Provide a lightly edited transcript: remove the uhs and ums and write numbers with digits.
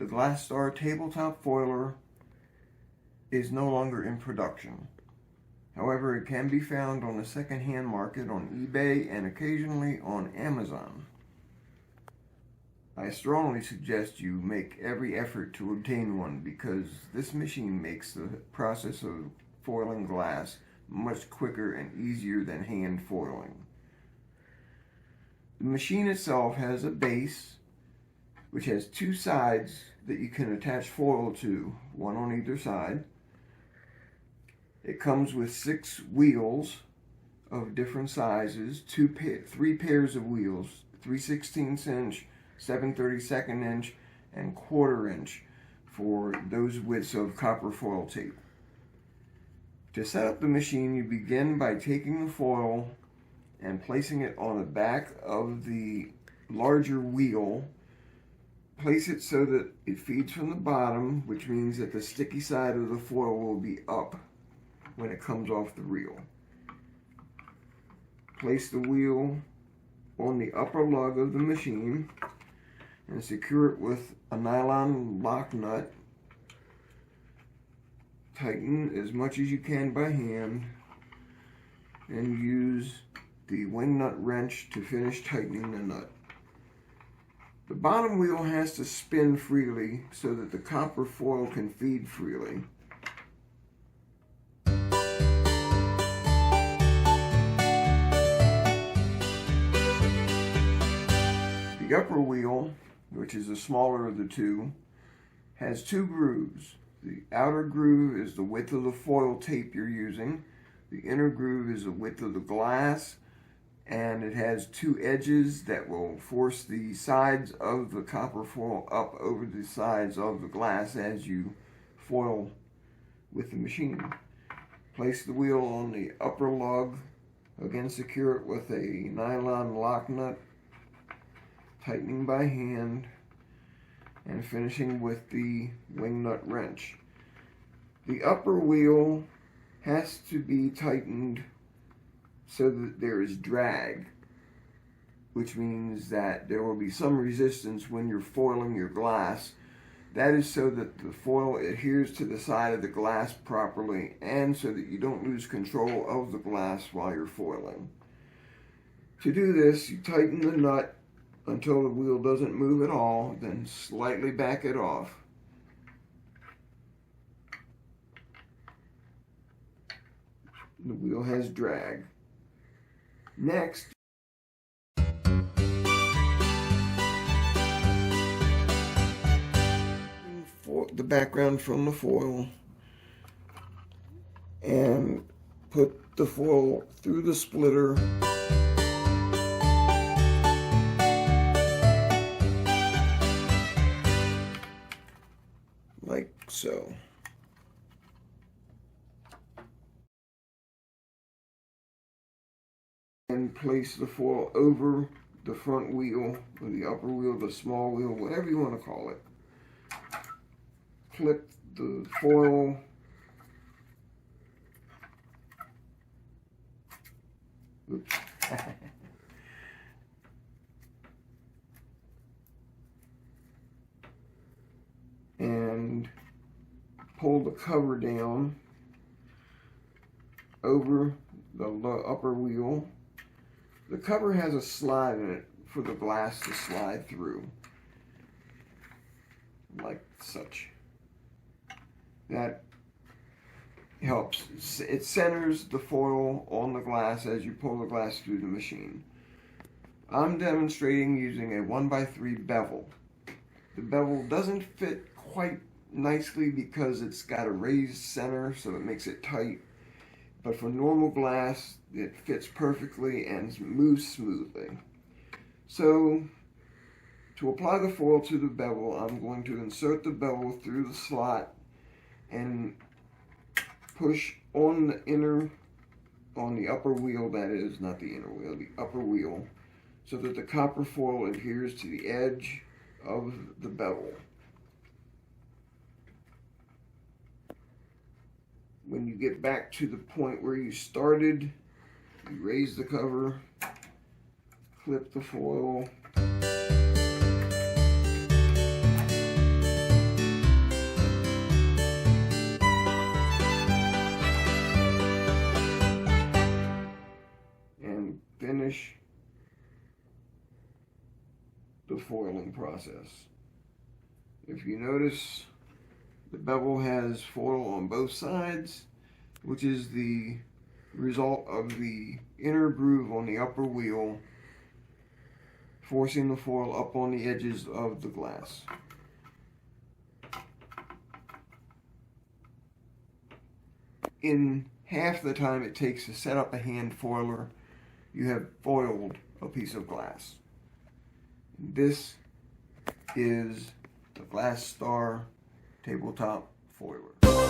the Glastar tabletop foiler is no longer in production. However, it can be found on the second-hand market on eBay and occasionally on Amazon. I strongly suggest you make every effort to obtain one because this machine makes the process of foiling glass much quicker and easier than hand foiling. The machine itself has a base which has two sides that you can attach foil to, one on either side. It comes with 6 wheels of different sizes, 3 pairs of wheels, 3/16 inch, 7/32 inch, and 1/4 inch for those widths of copper foil tape. To set up the machine, you begin by taking the foil and placing it on the back of the larger wheel. Place it so that it feeds from the bottom, which means that the sticky side of the foil will be up when it comes off the reel. Place the wheel on the upper lug of the machine and secure it with a nylon lock nut. Tighten as much as you can by hand and use the wing nut wrench to finish tightening the nut. The bottom wheel has to spin freely so that the copper foil can feed freely. The upper wheel, which is the smaller of the two, has 2 grooves. The outer groove is the width of the foil tape you're using. The inner groove is the width of the glass, and it has 2 edges that will force the sides of the copper foil up over the sides of the glass as you foil with the machine. Place the wheel on the upper lug. Again, secure it with a nylon lock nut, tightening by hand, and finishing with the wing nut wrench. The upper wheel has to be tightened so that there is drag, which means that there will be some resistance when you're foiling your glass. That is so that the foil adheres to the side of the glass properly and so that you don't lose control of the glass while you're foiling. To do this, you tighten the nut until the wheel doesn't move at all, then slightly back it off. The wheel has drag. Next, the background from the foil and put the foil through the splitter. Like so. And place the foil over the front wheel, or the upper wheel, the small wheel, whatever you want to call it. Clip the foil oops. And pull the cover down over the upper wheel. The cover has a slide in it for the glass to slide through, like such. That helps. It centers the foil on the glass as you pull the glass through the machine. I'm demonstrating using a 1x3 bevel. The bevel doesn't fit quite nicely because it's got a raised center, so it makes it tight. But for normal glass, it fits perfectly and moves smoothly. So, to apply the foil to the bevel, I'm going to insert the bevel through the slot and push on the upper wheel, that is, not the inner wheel, the upper wheel, so that the copper foil adheres to the edge of the bevel. When you get back to the point where you started, you raise the cover, clip the foil, finish the foiling process. If you notice, the bevel has foil on both sides, which is the result of the inner groove on the upper wheel forcing the foil up on the edges of the glass. In half the time it takes to set up a hand foiler, you have foiled a piece of glass. This is the Glastar tabletop foiler.